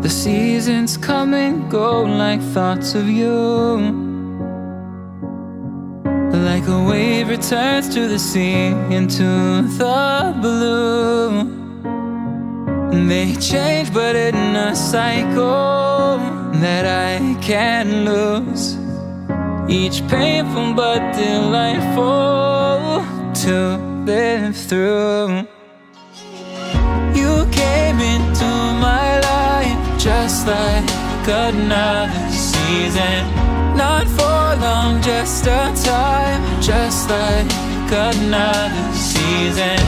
The seasons come and go like thoughts of you. Like a wave returns to the sea, into the blue. They change but in a cycle that I can't lose. Each painful but delightful to live through. You came into my life just like another season. Not for long, just a time, just like another season.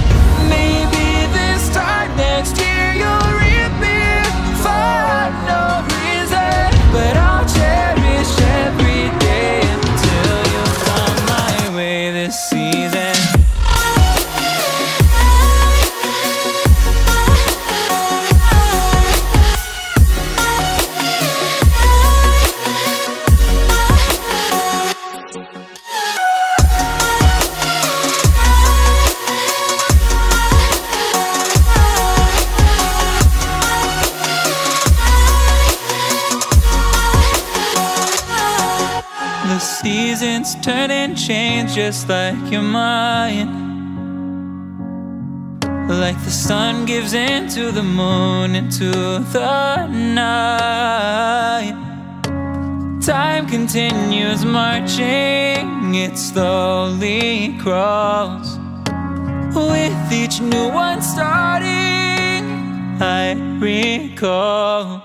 Maybe this time next year you'll reappear for no reason, but I'll cherish every day until you come my way this season. The seasons turn and change just like your mind. Like the sun gives into the moon, into the night. Time continues marching, it slowly crawls. With each new one starting, I recall.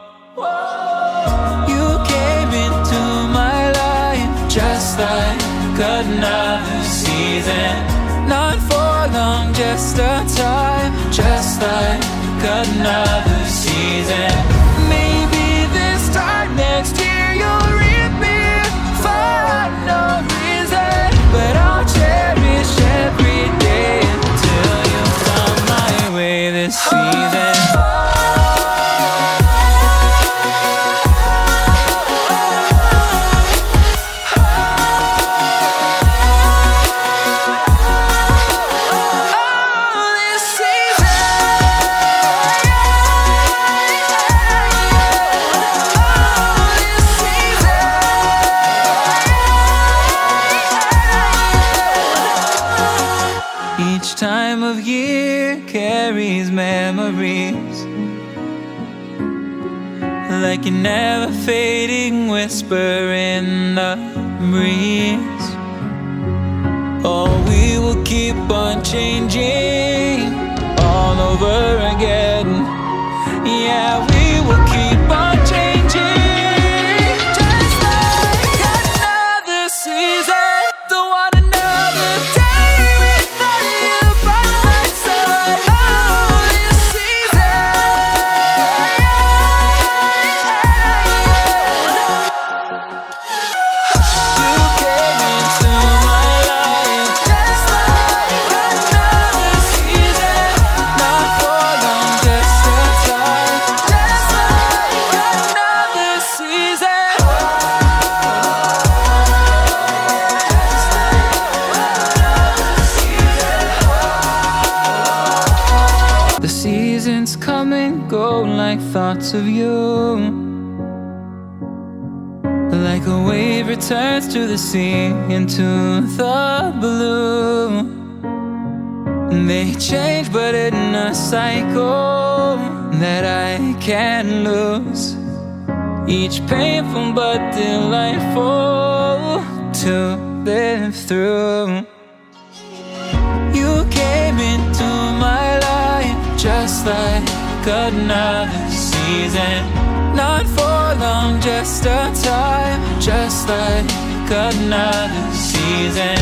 You came into my life just like another season. Not for long, just a time, just like another season. Maybe this time next year you'll reappear for no reason, but I'll cherish every day until you come my way this season. Each time of year carries memories, like a never fading whisper in the breeze. Oh, we will keep on changing all over again. Yeah, we will keep on changing just like another season. Don't want another day without you by my side. Oh, this season. You came into my life just like another season. Not for long, just a time, just like another season. The seasons come and go like thoughts of you. Like a wave returns to the sea, into the blue. They change but in a cycle that I can't lose. Each painful but delightful to live through. You came into my life just like another season. Not for long, just a time, just like another season.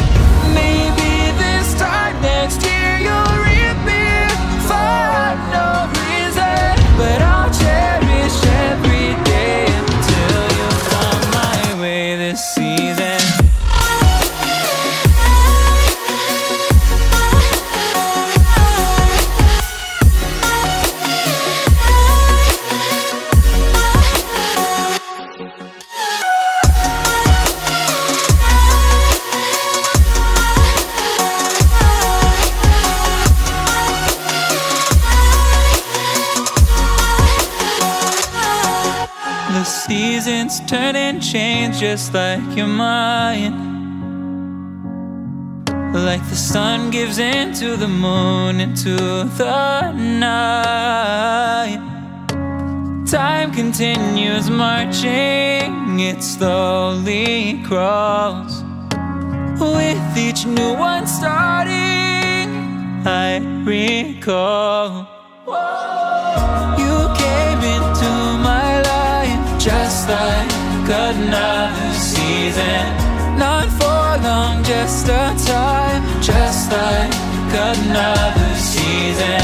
Maybe this time next year you'll reappear for no reason, but I'll cherish every day until you come my way this season. seasons turn and change just like your mind. Like the sun gives into the moon, into the night. Time continues marching, it slowly crawls. With each new one starting, I recall. You came into my life just like another season. Not for long, just a time, just like another season.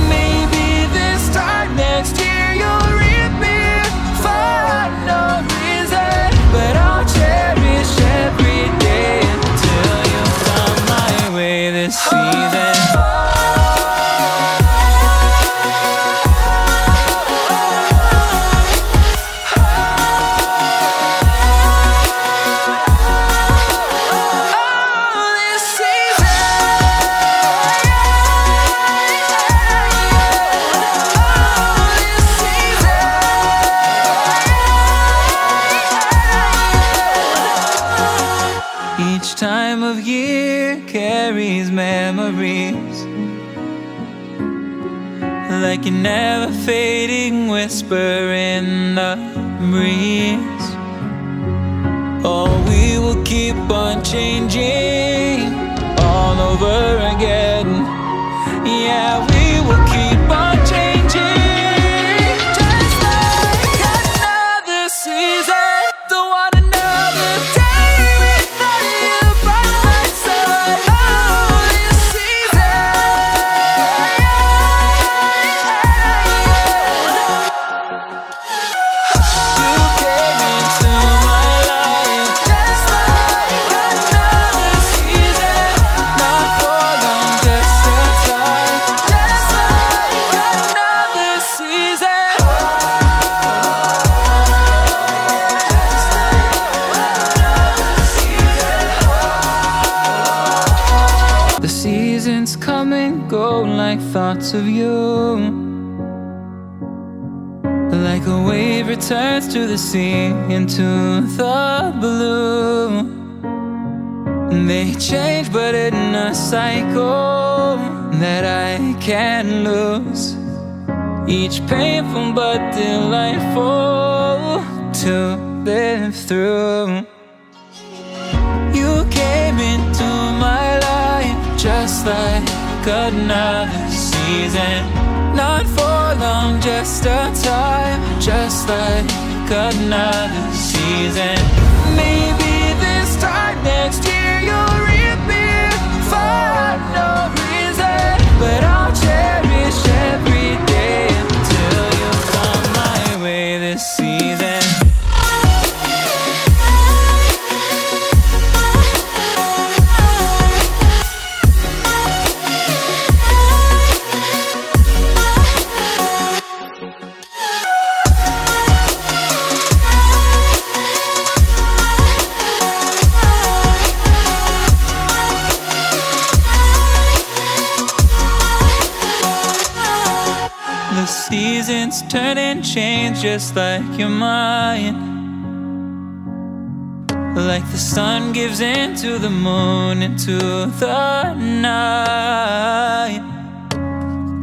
Maybe this time next year you'll reap me for no reason, but I'll cherish every day until you come my way this season. Each time of year carries memories, like a never fading whisper in the breeze. Oh, we will keep on changing all over again. Yeah, we will keep on changing just like another season. Don't want another day. The seasons come and go like thoughts of you, like a wave returns to the sea, into the blue. They change but in a cycle that I can't lose. Each painful but delightful to live through. You came into my life just like another season. Not for long, just a time, just like another season. Maybe this time next year you'll reap me for no reason, but I'll cherish every day until you come my way this season. The seasons turn and change just like your mind. Like the sun gives into the moon, into the night.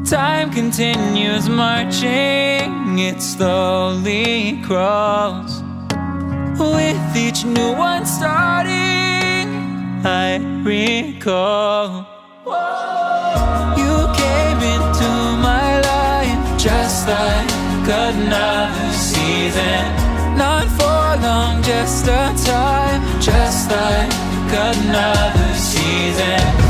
Time continues marching, it slowly crawls. With each new one starting, I recall. You came into my life just like another season. Not for long, just a time, just like another season.